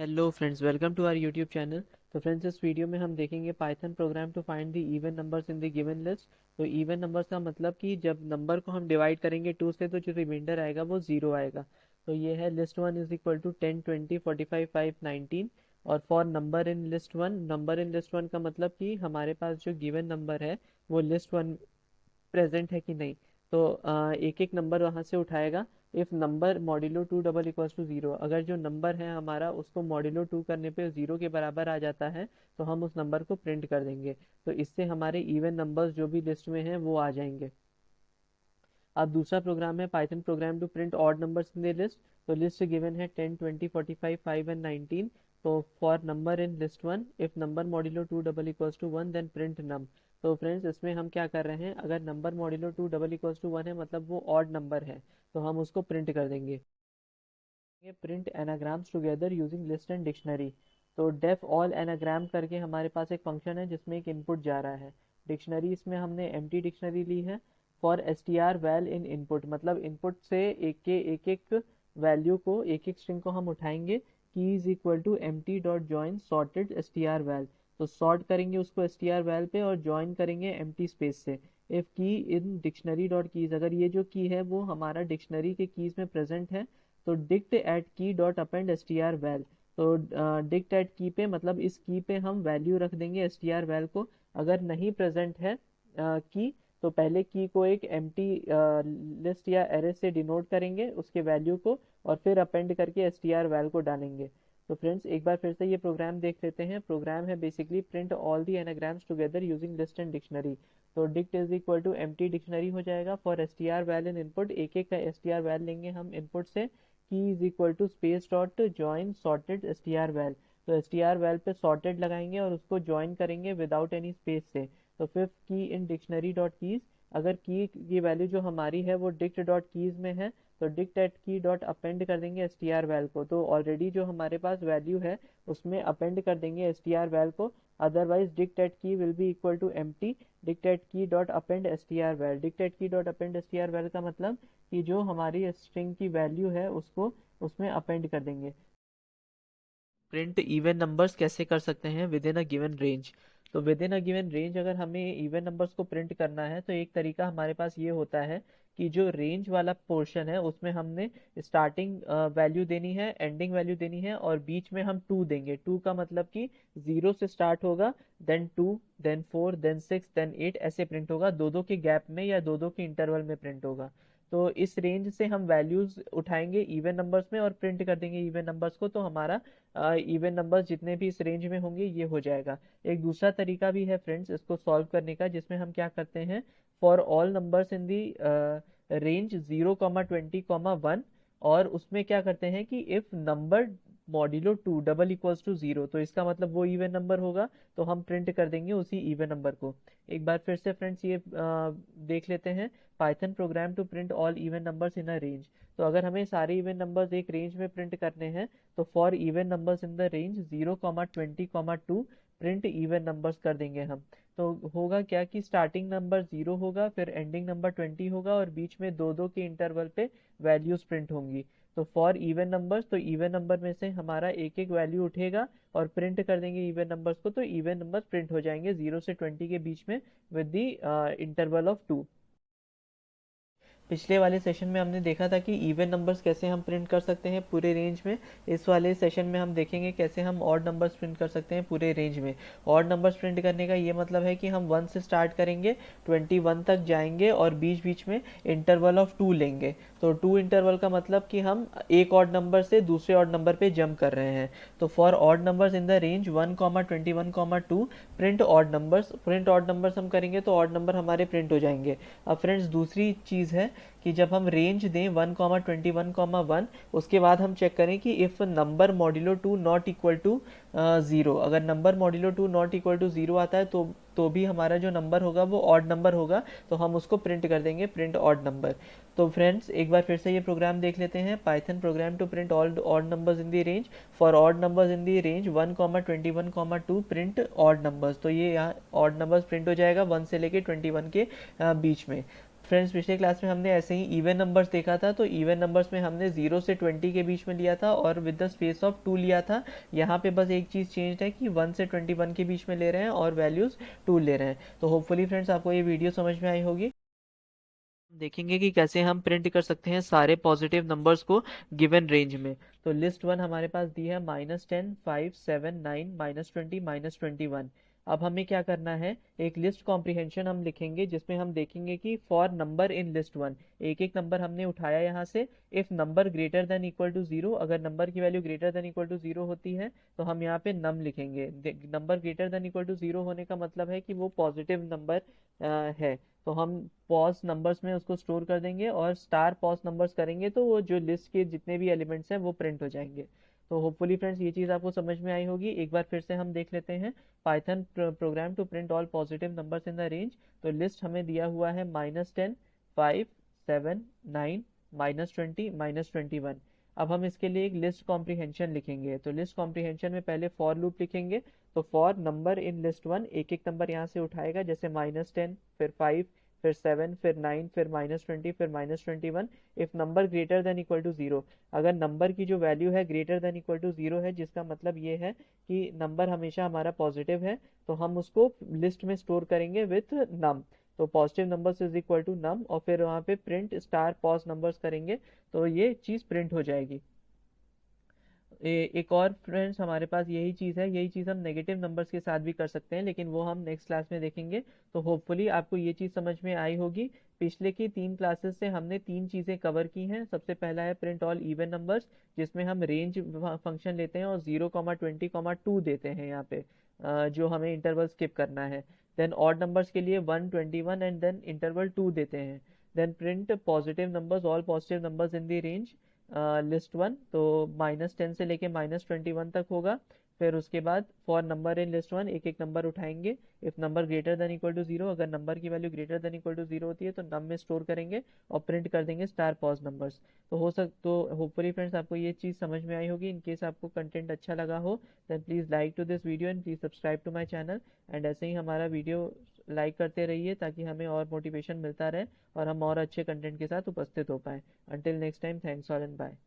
Hello friends, welcome to our YouTube channel. तो friends, इस video में हम देखेंगे Python program to find the even numbers in the given list. तो even numbers का मतलब कि जब नंबर को हम डिवाइड करेंगे 2 से तो जो रिमाइंडर आएगा वो 0 आएगा। तो ये है list one is equal to 10 20 45 5 19। और for number in list one, number in list one का मतलब कि हमारे पास जो गिवन नंबर है वो लिस्ट वन प्रेजेंट है कि नहीं। तो एक एक नंबर वहां से उठाएगा। If number modulo two double equals to zero, अगर जो नंबर है हमारा उसको मॉड्यूलो टू करने पे जीरो के बराबर आ जाता है तो हम उस नंबर को प्रिंट कर देंगे। तो इससे हमारे इवन नंबर्स जो भी लिस्ट में हैं वो आ जाएंगे। अब दूसरा प्रोग्राम है Python program to print odd numbers in the list. तो लिस्ट गिवन है 10 20 45 5 एंड 19। तो for number in list one, if number modulo two double equals to one then print num. तो फ्रेंड्स, इसमें हम क्या कर रहे हैं, अगर number modulo two double equals to one है मतलब वो ऑड नंबर है, तो हम उसको प्रिंट कर देंगे। ये print anagrams together using list and dictionary. तो डेफ ऑल एनाग्राम करके हमारे पास एक फंक्शन है जिसमें एक इनपुट जा रहा है। डिक्शनरी इसमें हमने एम्प्टी डिक्शनरी ली है। For S T R val in input, मतलब इनपुट से एक वैल्यू को, एक एक स्ट्रिंग को हम उठाएंगे। Key is equal to empty dot join sorted S T R val. तो सॉर्ट करेंगे उसको एस टी आर वैल पे और ज्वाइन करेंगे एम्प्टी स्पेस से। इफ की इन डिक्शनरी डॉट कीज, अगर ये जो की है वो हमारा डिक्शनरी के कीज में प्रेजेंट है तो dict at key dot append S T R val. तो डिक्ट एट की पे मतलब इस की पे हम वैल्यू रख देंगे एस टी आर वैल को। अगर नहीं प्रेजेंट है की, तो पहले की को एक एम्प्टी लिस्ट या एरे से डिनोट करेंगे उसके वैल्यू को, और फिर अपेंड करके एस टी आर वैल को डालेंगे। तो फ्रेंड्स, एक बार फिर से ये प्रोग्राम देख लेते हैं। प्रोग्राम है basically print all the anagrams together using list and dictionary. तो dict is equal to empty dictionary हो जाएगा for S T R val in input, एक एक का एस टी आर वैल लेंगे हम इनपुट से। Key is equal to space dot join sorted S T R val. तो एस टी आर वैल पे सॉर्टेड लगाएंगे और उसको ज्वाइन करेंगे विदाउट एनी स्पेस से। तो फिफ्थ की इन डिक्शनरी डॉट कीज, अगर की वैल्यू जो हमारी है वो डिक्ट डॉट कीज में है तो dict at key dot append कर देंगे एस टी आर वैल को। तो ऑलरेडी जो हमारे पास वैल्यू है उसमें अपेंड कर देंगे एस टी आर वैल को। Otherwise dict at key will be equal to empty dict at key dot append S T R val. Dict at key dot append S T R val का मतलब कि जो हमारी string की value है उसको उसमें अपेंड कर देंगे। प्रिंट इवन नंबर्स कैसे कर सकते हैं within a given range. तो within a given range अगर हमें इवन नंबर्स को प्रिंट करना है तो एक तरीका हमारे पास ये होता है कि जो रेंज वाला पोर्शन है उसमें हमने स्टार्टिंग वैल्यू देनी है, एंडिंग वैल्यू देनी है, और बीच में हम टू देंगे। टू का मतलब कि जीरो से स्टार्ट होगा, then two, then four, then six, then eight, ऐसे प्रिंट होगा। दो दो के गैप में या दो दो के इंटरवल में प्रिंट होगा। तो इस रेंज से हम वैल्यूज उठाएंगे इवन नंबर्स में और प्रिंट कर देंगे इवन नंबर्स को, तो हमारा इवन नंबर्स जितने भी इस रेंज में होंगे ये हो जाएगा। एक दूसरा तरीका भी है फ्रेंड्स इसको सॉल्व करने का, जिसमें हम क्या करते हैं, for all numbers in the range 0 20 1, और उसमें क्या करते हैं कि if number modulo two double equals to zero, तो इसका मतलब वो इवन नंबर होगा, तो हम प्रिंट कर देंगे उसी इवन नंबर को। एक बार फिर से फ्रेंड्स ये देख लेते हैं। Python program to print all even numbers in a range. तो अगर हमें सारे इवन नंबर्स एक रेंज में प्रिंट करने हैं तो for even numbers in the range 0 20 2 print even numbers कर देंगे हम। तो होगा क्या कि स्टार्टिंग नंबर जीरो होगा, फिर एंडिंग नंबर 20 होगा, और बीच में दो दो के इंटरवल पे वैल्यूज प्रिंट होंगी। तो फॉर इवन नंबर्स, तो इवन नंबर में से हमारा एक एक वैल्यू उठेगा और प्रिंट कर देंगे इवन नंबर्स को, तो इवन नंबर्स प्रिंट हो जाएंगे 0 से 20 के बीच में with the interval of two. पिछले वाले सेशन में हमने देखा था कि इवन नंबर्स कैसे हम प्रिंट कर सकते हैं पूरे रेंज में। इस वाले सेशन में हम देखेंगे कैसे हम ऑड नंबर्स प्रिंट कर सकते हैं पूरे रेंज में। ऑड नंबर्स प्रिंट करने का ये मतलब है कि हम 1 से स्टार्ट करेंगे, 21 तक जाएंगे और बीच बीच में इंटरवल ऑफ 2 लेंगे। तो 2 इंटरवल का मतलब कि हम एक ऑड नंबर से दूसरे ऑड नंबर पे जंप कर रहे हैं। तो for odd numbers in the range 1 21 2 print odd numbers, print odd numbers हम करेंगे तो ऑड नंबर हमारे प्रिंट हो जाएंगे। अब फ्रेंड्स, दूसरी चीज़ है कि जब हम रेंज दें 1 21 1, उसके बाद हम चेक करें कि if number modulo two not equal to zero, अगर number modulo two not equal to zero आता है तो भी हमारा जो नंबर होगा वो ऑड नंबर होगा, तो हम उसको प्रिंट कर देंगे प्रिंट ऑड नंबर। तो फ्रेंड्स, एक बार फिर से ये प्रोग्राम देख लेते हैं। Python program to print all odd numbers in the range, for odd numbers in the range 1 21 2 print odd numbers. तो ये यहाँ ऑड नंबर्स प्रिंट हो जाएगा 1 से लेके 21 के बीच में। फ्रेंड्स पिछले क्लास में हमने ऐसे ही इवन नंबर्स देखा था, तो इवन नंबर्स में हमने 0 से 20 के बीच में लिया था और विद द स्पेस ऑफ 2 लिया था। यहाँ पे बस एक चीज़ चेंज है कि 1 से 21 के बीच में ले रहे हैं और वैल्यूज़ 2 ले रहे हैं। तो होपफुली फ्रेंड्स आपको ये वीडियो समझ में आई होगी। देखेंगे कि कैसे हम प्रिंट कर सकते हैं सारे पॉजिटिव नंबर्स को गिवन रेंज में। तो लिस्ट वन हमारे पास दी है -10, 5, 7, 9, -20, -21। अब हमें क्या करना है, एक लिस्ट कॉम्प्रिहेंशन हम लिखेंगे जिसमें हम देखेंगे कि for number in list one, एक एक नंबर हमने उठाया यहाँ से। If number greater than equal to 0, अगर नंबर की value greater than equal to 0 होती है तो हम यहाँ पे नम लिखेंगे। Number greater than equal to 0 होने का मतलब है कि वो पॉजिटिव नंबर है। तो हम पॉज नंबर्स में उसको स्टोर कर देंगे और स्टार पॉज नंबर्स करेंगे तो वो जो लिस्ट के जितने भी एलिमेंट्स हैं वो प्रिंट हो जाएंगे। तो होपफुली फ्रेंड्स ये चीज़ आपको समझ में आई होगी। एक बार फिर से हम देख लेते हैं, Python program to print all positive numbers in the range. तो लिस्ट हमें दिया हुआ है -10, 5, 7, 9, -20, -21। अब हम इसके लिए एक लिस्ट कॉम्प्रिहेंशन लिखेंगे। तो लिस्ट कॉम्प्रिहेंशन में पहले फॉर लूप लिखेंगे। तो for number in list one, एक एक नंबर यहाँ से उठाएगा, जैसे -10, फिर 5, फिर 7, फिर 9, फिर -20, फिर -21। If number greater than equal to 0, अगर नंबर की जो वैल्यू है ग्रेटर देन इक्वल टू 0 है, जिसका मतलब ये है कि नंबर हमेशा हमारा पॉजिटिव है, तो हम उसको लिस्ट में स्टोर करेंगे विथ नम। तो positive numbers is equal to num और फिर वहाँ पे प्रिंट स्टार पॉज नंबर्स करेंगे तो ये चीज़ प्रिंट हो जाएगी। एक और फ्रेंड्स हमारे पास यही चीज़ है, यही चीज़ हम नेगेटिव नंबर्स के साथ भी कर सकते हैं, लेकिन वो हम नेक्स्ट क्लास में देखेंगे। तो होपफुली आपको ये चीज़ समझ में आई होगी। पिछले की 3 क्लासेस से हमने 3 चीज़ें कवर की हैं। सबसे पहला है प्रिंट ऑल इवन नंबर्स, जिसमें हम रेंज फंक्शन लेते हैं और 0, 20, 2 देते हैं यहाँ पे, जो हमें इंटरवल स्किप करना है। देन ऑड नंबर्स के लिए 1, 21 एंड देन इंटरवल 2 देते हैं। Then print positive numbers, all positive numbers in the range list one, तो -10 से लेके -21 तक होगा। फिर उसके बाद for number in list one, एक एक नंबर उठाएंगे। If number greater than equal to 0, अगर नंबर की value greater than equal to 0 होती है तो नम में स्टोर करेंगे और प्रिंट कर देंगे स्टार पॉज नंबर्स। तो होपफुली फ्रेंड्स आपको ये चीज़ समझ में आई होगी। इन केस आपको कंटेंट अच्छा लगा हो then please like to this video and please subscribe to my channel. And ऐसे ही हमारा वीडियो लाइक करते रहिए ताकि हमें और मोटिवेशन मिलता रहे और हम और अच्छे कंटेंट के साथ उपस्थित हो पाए। Until next time, thanks all and bye.